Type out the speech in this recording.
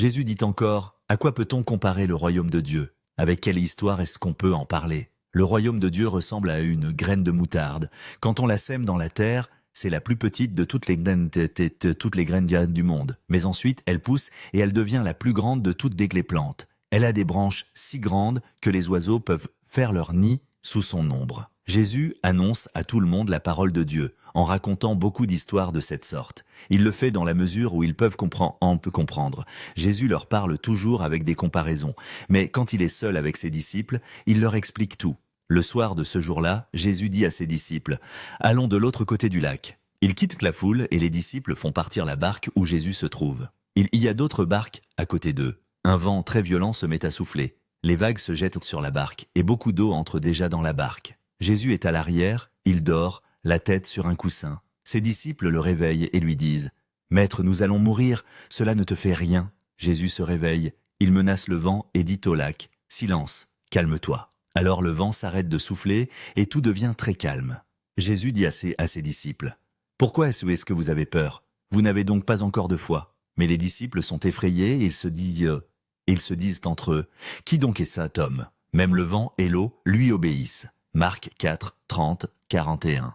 Jésus dit encore, à quoi peut-on comparer le royaume de Dieu? Avec quelle histoire est-ce qu'on peut en parler? Le royaume de Dieu ressemble à une graine de moutarde. Quand on la sème dans la terre, c'est la plus petite de toutes les graines du monde. Mais ensuite, elle pousse et elle devient la plus grande de toutes les plantes. Elle a des branches si grandes que les oiseaux peuvent faire leur nid sous son ombre. Jésus annonce à tout le monde la parole de Dieu, en racontant beaucoup d'histoires de cette sorte. Il le fait dans la mesure où ils peuvent comprendre. Jésus leur parle toujours avec des comparaisons, mais quand il est seul avec ses disciples, il leur explique tout. Le soir de ce jour-là, Jésus dit à ses disciples, « Allons de l'autre côté du lac. » Ils quittent la foule et les disciples font partir la barque où Jésus se trouve. Il y a d'autres barques à côté d'eux. Un vent très violent se met à souffler. Les vagues se jettent sur la barque et beaucoup d'eau entre déjà dans la barque. Jésus est à l'arrière, il dort, la tête sur un coussin. Ses disciples le réveillent et lui disent « Maître, nous allons mourir, cela ne te fait rien. » Jésus se réveille, il menace le vent et dit au lac « Silence, calme-toi. » Alors le vent s'arrête de souffler et tout devient très calme. Jésus dit à ses disciples « Pourquoi est-ce que vous avez peur? Vous n'avez donc pas encore de foi. » Mais les disciples sont effrayés et ils se disent entre eux « Qui donc est cet homme? Même le vent et l'eau lui obéissent. » Marc 4, 30, 41.